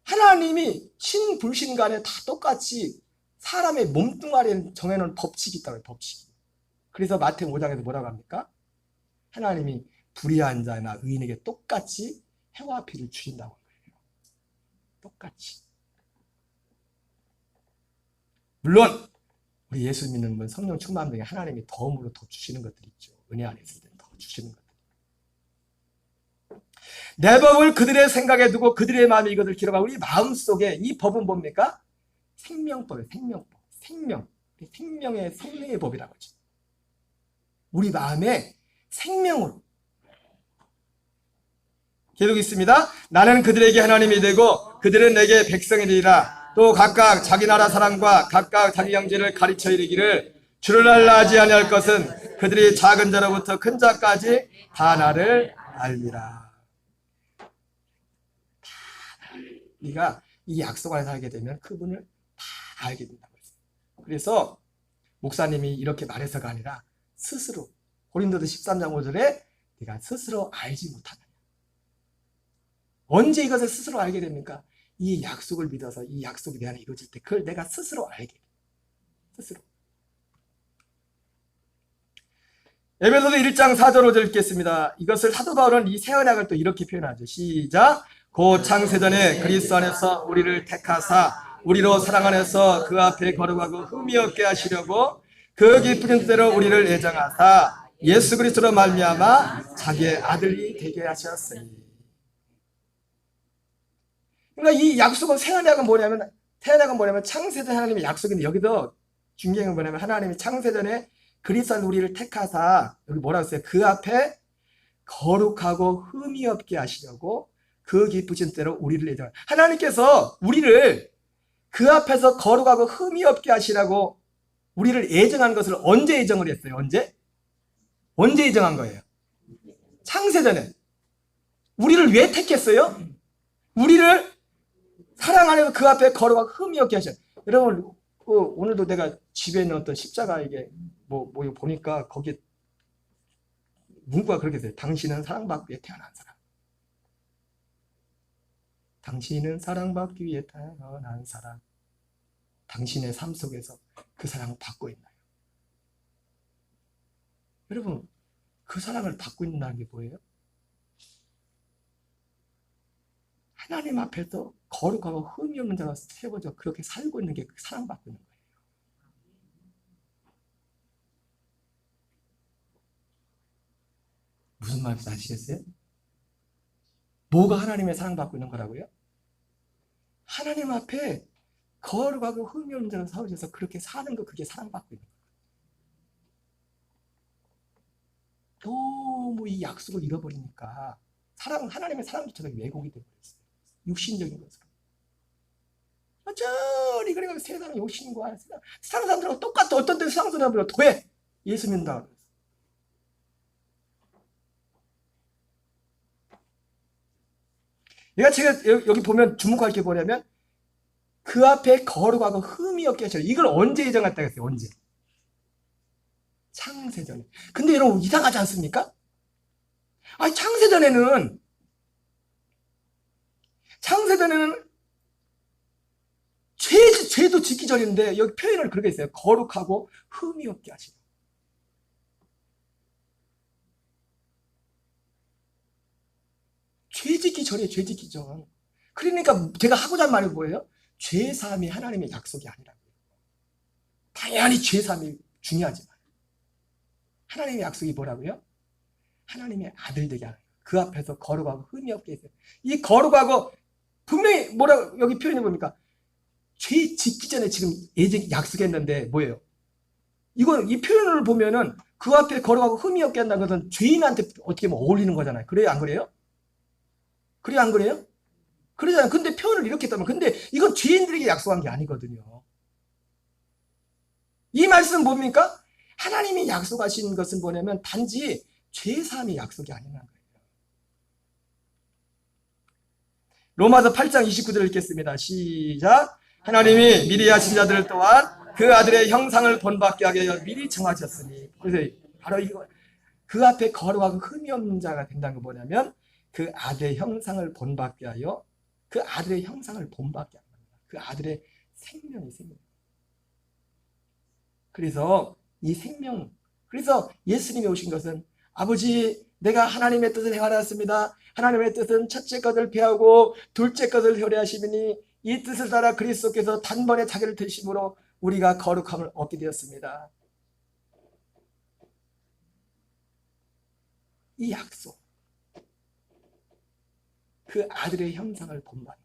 하나님이 신불신 간에 다 똑같이 사람의 몸뚱아리에 정해놓은 법칙이 있다고요. 법칙이. 그래서 마태복음 5장에서 뭐라고 합니까? 하나님이 불의한 자나 의인에게 똑같이 해와 피를 주신다고 해요. 똑같이. 물론 우리 예수 믿는 분 성령 충만한 분에게 하나님이 덤으로 더 주시는 것들이 있죠. 은혜 안에 있을 때 더 주시는 것들. 내 법을 그들의 생각에 두고 그들의 마음에 이것을 기록하고. 우리 마음속에 이 법은 뭡니까? 생명법이에요. 생명법. 생명의 생명의 법이라고 하죠. 우리 마음에 생명으로. 계속 있습니다. 나는 그들에게 하나님이 되고 그들은 내게 백성이 되리라. 또 각각 자기 나라 사람과 각각 자기 형제를 가르쳐 이르기를 주를 알라 하지 아니할 것은 그들이 작은 자로부터 큰 자까지 다 나를 알리라. 네가 이 약속 안에 살게 되면 그분을 다 알게 된다고 했어요. 그래서 목사님이 이렇게 말해서가 아니라 스스로, 고린도서 13장 5절에 네가 스스로 알지 못하느냐. 언제 이것을 스스로 알게 됩니까? 이 약속을 믿어서 이 약속이 내 안에 이루어질 때 그걸 내가 스스로 알게 돼. 스스로. 에베소서 1장 4절 5절 읽겠습니다. 이것을 사도 바울은 이 새 언약을 또 이렇게 표현하죠. 시작. 고 창세전에 그리스도 안에서 우리를 택하사 우리로 사랑 안에서 그 앞에 거룩하고 흠이 없게 하시려고 그 기쁘신 뜻대로 우리를 예정하사 예수 그리스도로 말미암아 자기의 아들이 되게 하셨으니. 그러니까 이 약속은 새 언약은 뭐냐면 창세전 하나님의 약속인데, 여기도 중요한 건 뭐냐면 하나님이 창세전에 그리스도 안에서 우리를 택하사, 여기 뭐라고 했어요? 그 앞에 거룩하고 흠이 없게 하시려고 그 기쁘신 대로 우리를 예정하사. 하나님께서 우리를 그 앞에서 거룩하고 흠이 없게 하시라고 우리를 예정한 것을 언제 예정을 했어요? 언제 예정한 거예요? 창세전에. 우리를 왜 택했어요? 우리를 사랑 안에서 그 앞에 거룩하고 흠이 없게 하셔. 여러분, 오늘도 내가 집에 있는 어떤 십자가 이게 뭐 보니까 거기에 문구가 그렇게 돼요. 당신은 사랑받기 위해 태어난 사람. 당신은 사랑받기 위해 태어난 사람. 당신의 삶 속에서 그 사랑을 받고 있나요? 여러분, 그 사랑을 받고 있다는 게 뭐예요? 하나님 앞에서 거룩하고 흠이 없는 자가 세워져 그렇게 살고 있는 게 사랑받고 있는 거예요. 무슨 말인지 아시겠어요? 뭐가 하나님의 사랑받고 있는 거라고요? 하나님 앞에 거룩하고 흠이 없는 자가 세워져서 그렇게 사는 거, 그게 사랑받고 있는 거예요. 너무 이 약속을 잃어버리니까 하나님의 사랑조차도 왜곡이 되어버렸어요. 육신적인 것으로. 완전히 그래서 세상 욕심과 세상 사람들하고 똑같아. 어떤 때 세상 사람들보다 더해. 예수 믿는다. 제가 여기 보면 주목할 게 뭐냐면 그 앞에 거룩하고 흠이 없게 하셔요. 이걸 언제 예정했다 했어요? 언제? 창세전에. 근데 여러분 이상하지 않습니까? 아니 창세전에는 죄도 짓기 전인데 여기 표현을 그렇게 했어요. 거룩하고 흠이 없게 하시고. 죄 짓기 전에 죄 짓기 전. 그러니까 제가 하고자 하는 말이 뭐예요? 죄사함이 하나님의 약속이 아니라고요. 당연히 죄사함이 중요하지만 하나님의 약속이 뭐라고요? 하나님의 아들 되게 하는 거예요. 그 앞에서 거룩하고 흠이 없게 해서 이 거룩하고 분명히 뭐라고 여기 표현해 보니까 죄 짓기 전에 지금 약속했는데 뭐예요? 이 표현을 보면은 그 앞에 거룩하고 흠이 없게 한다는 것은 죄인한테 어떻게 보면 어울리는 거잖아요. 그래요? 안 그래요? 그래요? 안 그래요? 그러잖아요. 근데 표현을 이렇게 했다면 근데 이건 죄인들에게 약속한 게 아니거든요. 이 말씀은 뭡니까? 하나님이 약속하신 것은 뭐냐면 단지 죄사함이 약속이 아니라는 거예요. 로마서 8장 29절을 읽겠습니다. 시작. 하나님이 미리 하신 자들을 또한 그 아들의 형상을 본받게 하게 하여 미리 정하셨으니. 그래서 바로 이거 그 앞에 거룩하고 흠이 없는 자가 된다는 게 뭐냐면 그 아들의 형상을 본받게 하여 그 아들의 형상을 본받게 합니다. 그 아들의 생명이 생명. 그래서 이 생명, 그래서 예수님이 오신 것은 아버지 내가 하나님의 뜻을 행하였습니다. 하나님의 뜻은 첫째 것을 배하고 둘째 것을 효례하시니 이 뜻을 따라 그리스도께서 단번에 자기를 드심으로 우리가 거룩함을 얻게 되었습니다. 이 약속, 그 아들의 형상을 본받는.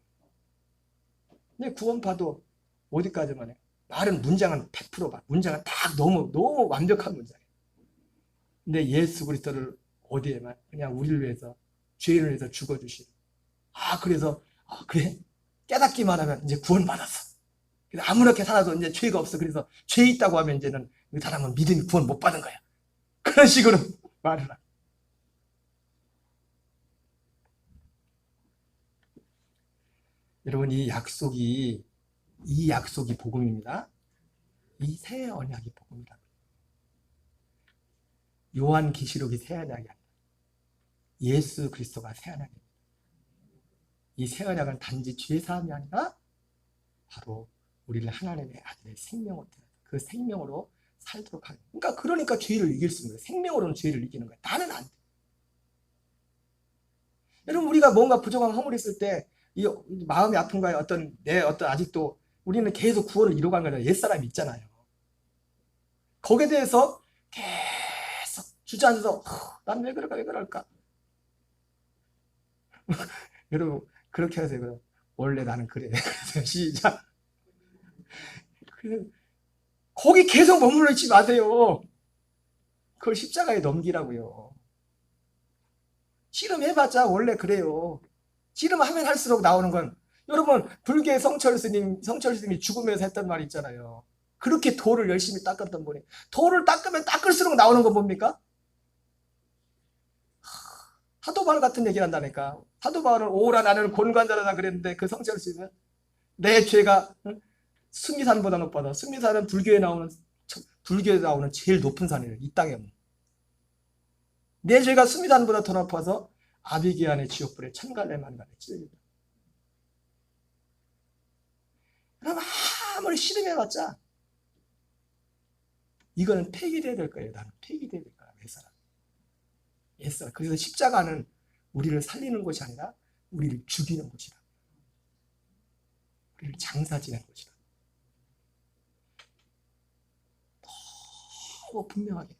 근데 구원파도 어디까지만 해? 말은 문장은 100% 문장은 딱 너무 완벽한 문장이에요. 근데 예수 그리스도를 어디에만 그냥 우리를 위해서 죄인을 위해서 죽어주신. 그래서 그래 깨닫기만 하면 이제 구원받았어. 아무렇게 살아도 이제 죄가 없어. 그래서 죄 있다고 하면 이제는 이 사람은 믿음이 구원 못 받은 거야. 그런 식으로 말을 하고. 여러분 이 약속이 복음입니다. 이 새 언약이 복음이다. 요한계시록이 새 언약이 아니라 예수 그리스도가 새 언약입니다. 이 새 언약은 단지 죄사함이 아니라 바로 우리를 하나님의 아들의 생명으로 그 생명으로 살도록 하는. 그러니까 죄를 이길 수 있는 거예요. 생명으로는 죄를 이기는 거예요. 나는 안 돼. 여러분 우리가 뭔가 부족한 허물이 있을 때 이 마음이 아픈 거에 어떤 아직도 우리는 계속 구원을 이루어가는 거잖아요. 옛사람이 있잖아요. 거기에 대해서 계속 주저앉아서 난 왜 그럴까? 여러분 그렇게 하세요. 그럼 원래 나는 그래. 시작. 거기 계속 머물러 있지 마세요. 그걸 십자가에 넘기라고요. 씨름해봤자 원래 그래요. 씨름하면 할수록 나오는 건 여러분 불교의 성철 스님이 죽으면서 했던 말이 있잖아요. 그렇게 돌을 열심히 닦았던 분이 돌을 닦으면 닦을수록 나오는 건 뭡니까? 사도바울 같은 얘기를 한다니까. 사도바울은 오라 나는 곤관자라다 그랬는데 그 성철 스님은 내 죄가 수미산보다 높아서 수미산은 불교에 나오는 제일 높은 산이에요. 이 땅에 없는. 내 죄가 수미산보다 더 높아서 아비기안의 지옥불에 천갈래만 가네 찔립니다. 그럼 아무리 씨름해봤자 이거는 폐기돼야 될 거예요. 나는 폐기돼야 될 거야. 옛사람. 그래서 십자가는 우리를 살리는 것이 아니라 우리를 죽이는 것이다. 우리를 장사 지내는 것이다. 너무 분명하게.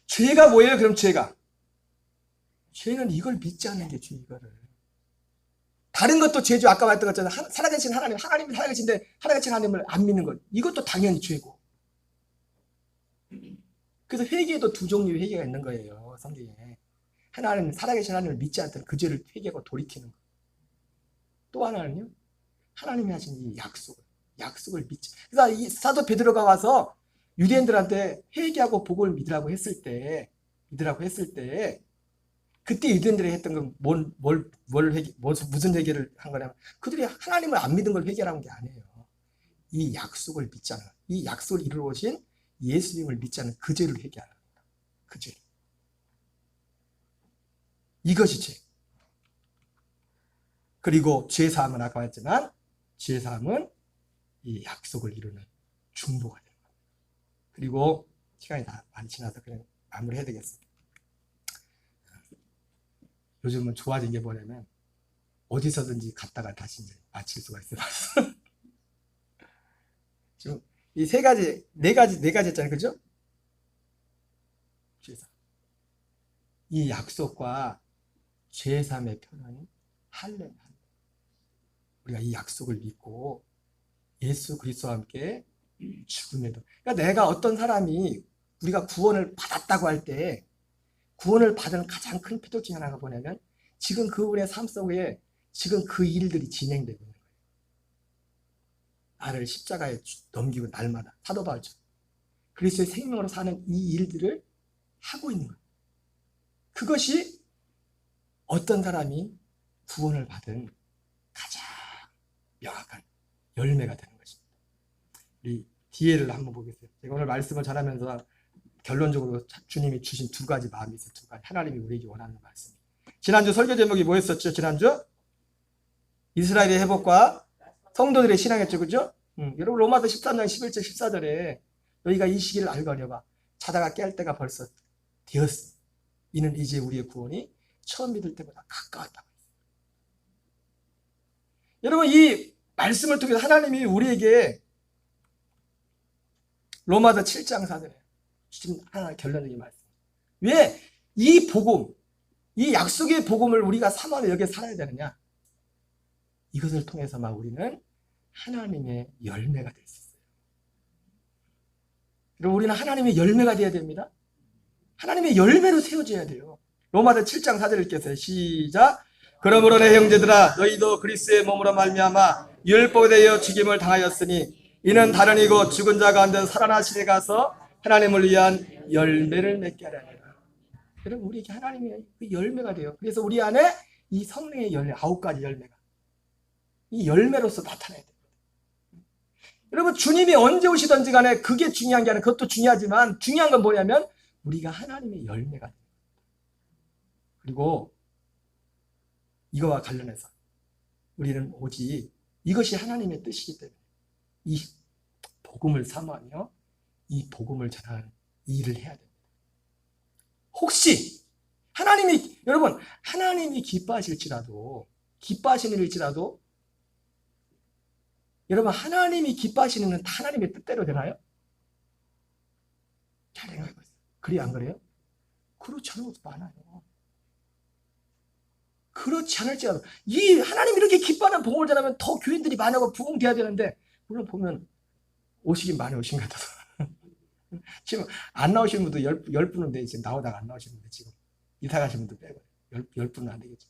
죄가 뭐예요? 그럼 죄가. 죄는 이걸 믿지 않는 게 죄, 이거를. 다른 것도 죄죠. 아까 말했던 것처럼 살아계신 하나님, 하나님이 살아계신데 살아계신 하나님을 안 믿는 것. 이것도 당연히 죄고. 그래서 회개에도 두 종류의 회개가 있는 거예요. 성경에. 하나님, 살아계신 하나님을 믿지 않던 그 죄를 회개하고 돌이키는 것. 또 하나는요. 하나님이 하신 이 약속을 믿지. 그래서 이 사도 베드로가 와서 유대인들한테 회개하고 복음을 믿으라고 했을 때 그때 유대인들이 했던 건 무슨 회개를 한 거냐면 그들이 하나님을 안 믿은 걸 회개하는 게 아니에요. 이 약속을 믿지 않아. 이 약속을 이루어 오신 예수님을 믿지 않은 그 죄를 회개하는 겁니다. 그 죄. 이것이 죄. 그리고 죄사함은 아까 했지만 죄사함은 이 약속을 이루는 중보가 되는 겁니다. 그리고 시간이 다 많이 지나서 그냥 마무리해야 되겠습니다. 요즘은 좋아진 게 뭐냐면 어디서든지 갔다가 다시 이제 마칠 수가 있어요. 지금 이 네 가지 했잖아요. 그죠? 죄사. 이 약속과 죄사함의 표현은 할례. 우리가 이 약속을 믿고 예수 그리스도와 함께 죽음에도. 그러니까 내가 어떤 사람이 우리가 구원을 받았다고 할 때 구원을 받은 가장 큰 표적 중에 하나가 뭐냐면 지금 그분의 삶 속에 지금 그 일들이 진행되고 있는 거예요. 나를 십자가에 넘기고 날마다 사도 바울처럼 그리스도의 생명으로 사는 이 일들을 하고 있는 거예요. 그것이 어떤 사람이 구원을 받은 가장 명확한 열매가 되는 것입니다. 우리 뒤에를 한번 보겠어요. 제가 오늘 말씀을 전하면서 결론적으로 주님이 주신 두 가지 마음이 있어요. 두 가지. 하나님이 우리에게 원하는 말씀. 지난주 설교 제목이 뭐였었죠? 지난주? 이스라엘의 회복과 성도들의 신앙이었죠. 그죠? 여러분 로마서 13장 11절 14절에 너희가 이 시기를 알거니와 자다가 깰 때가 벌써 되었으니 이는 이제 우리의 구원이 처음 믿을 때보다 가까웠다고 했어요. 여러분 이 말씀을 통해서 하나님이 우리에게 로마서 7장 4절에 주신 하나의 결론적인 말씀. 왜 이 복음, 이 약속의 복음을 우리가 삼아서 여기에 살아야 되느냐? 이것을 통해서만 우리는 하나님의 열매가 될 수 있어요. 그리고 우리는 하나님의 열매가 되어야 됩니다. 하나님의 열매로 세워져야 돼요. 로마서 7장 4절 읽겠어요. 시작. 그러므로 내 형제들아 너희도 그리스도의 몸으로 말미암아 율법에 대하여 죽임을 당하였으니 이는 다른 이고 죽은 자 가운데 살아나시게 가서 하나님을 위한 열매를 맺게 하려 합니다. 여러분 우리에게 하나님의 그 열매가 돼요. 그래서 우리 안에 이 성령의 열매 9가지 열매가 이 열매로서 나타나야 됩니다. 여러분 주님이 언제 오시든지 간에 그게 중요한 게 아니라 그것도 중요하지만 중요한 건 뭐냐면 우리가 하나님의 열매가 돼요. 그리고 이거와 관련해서 우리는 오직 이것이 하나님의 뜻이기 때문에 이 복음을 삼으며 이 복음을 전하는 일을 해야 됩니다. 혹시 여러분 하나님이 기뻐하실지라도 여러분 하나님이 기뻐하시는 건 다 하나님의 뜻대로 되나요? 잘 생각해 보세요. 그래 안 그래요? 그렇지 않은 것도 많아요. 그렇지 않을지라도 이 하나님이 이렇게 기뻐하는 복음을 전하면 더 교인들이 많아고 부흥돼야 되는데 물론 보면 오시긴 많이 오신 것 같아서 지금 안 나오신 분도 10분인데 지금 나오다가 안 나오신 분들 지금 이사 가신 분도 빼고 10분은 안 되겠죠.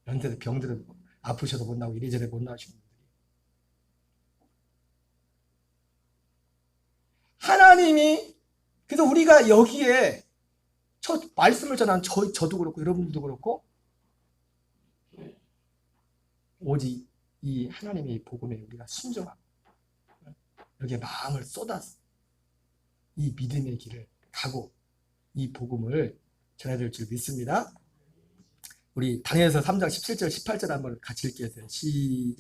연세도 병들어도 아프셔도 못 나오고 이래저래 못 나오신 분들이 하나님이 그래서 우리가 여기에 말씀을 전한 저도 그렇고 여러분들도 그렇고 오직 이 하나님의 복음에 우리가 순종하고 여기에 마음을 쏟아서 이 믿음의 길을 가고 이 복음을 전해야 될 줄 믿습니다. 우리 다니엘서 3장 17절 18절 한번 같이 읽겠습니다.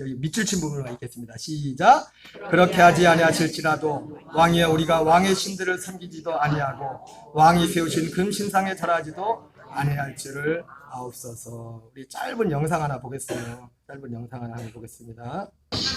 여기 밑줄 친 부분을 읽겠습니다. 시작. 그렇게 하지 아니하실지라도 왕이여 우리가 왕의 신들을 섬기지도 아니하고 왕이 세우신 금신상에 절하지도 아니할 줄을 없어서 우리 짧은 영상 하나 보겠어요. 짧은 영상 하나 보겠습니다.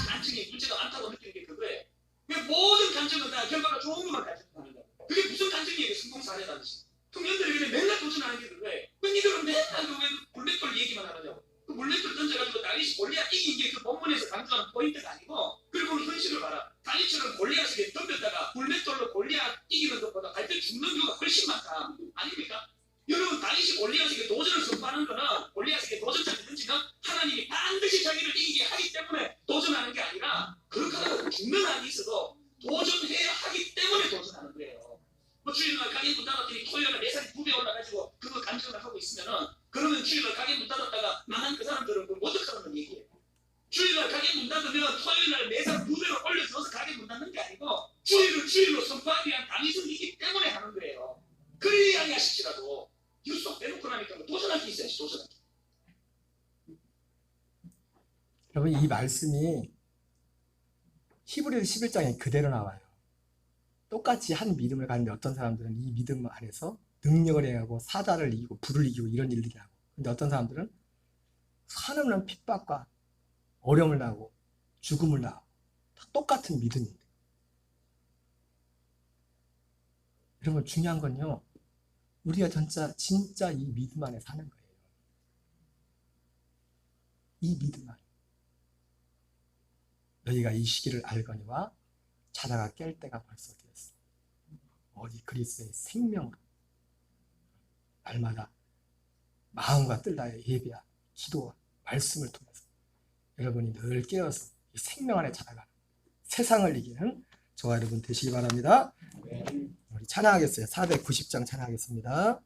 간증이 문제가 많다고 느끼는 게 그거예요. 왜 모든 간증은 다 결과가 좋은 것만 간증하는 거야. 그게 무슨 간증이에요? 성공 사례라는 듯이. 청년들이 그래 맨날 도전하는 게 그거예요. 왜 니들은 맨날 왜 물맷돌 얘기만 하느냐고. 그 물맷돌 던져가지고 다윗이 골리앗 이긴 게 그 본문에서 강조하는 포인트가 아니고 그리고 현실을 봐라. 다윗처럼 골리앗에게 덤볐다가 물맷돌로 골리앗 이기는 것보다 갈때 죽는 경우가 훨씬 많다. 아닙니까? 여러분 다윗이 골리앗에게 도전을 선포하는 거는 골리앗에게 도전장을 던지는 하나님이 반드시 자기를 이기게 하기 때문에 도전하는 게 아니라 그렇게 죽는 한이 있어도 도전해야 하기 때문에 도전하는 거예요. 뭐 주일날 가게 문 닫았더니 토요일날 매살이 2배 올라가지고 그거 간증을 하고 있으면은 그러면 주일날 가게 문 닫았다가 망한 그 사람들은 그걸 못 하는 얘기예요. 주일날 가게 문 닫으면 토요일날 매살 2배로 올려줘서 가게 문 닫는 게 아니고 주일을 주일로 선포하기 위한 당위성이 있기 때문에 하는 거예요. 그리 아니하실지라도 이거 쏙 빼놓고 나니까 도전할 게 있어야지 도전할 게. 여러분 이 말씀이 히브리서 11장에 그대로 나와요. 똑같이 한 믿음을 가는데 어떤 사람들은 이 믿음 안에서 능력을 행하고 사자를 이기고 불을 이기고 이런 일들이 하고 근데 어떤 사람들은 한없는 핍박과 어려움을 당하고 죽음을 당하고 다 똑같은 믿음인데 여러분 중요한 건요 우리가 진짜 이 믿음 안에 사는 거예요. 이 믿음 안에 너희가 이 시기를 알거니와 자다가 깰 때가 벌써 되었어. 어디 그리스도의 생명으로 날마다 마음과 뜰 다의 예배와 기도와 말씀을 통해서 여러분이 늘 깨어서 이 생명 안에 자라가는 세상을 이기는 저와 여러분 되시기 바랍니다. 우리 찬양하겠어요. 490장 찬양하겠습니다.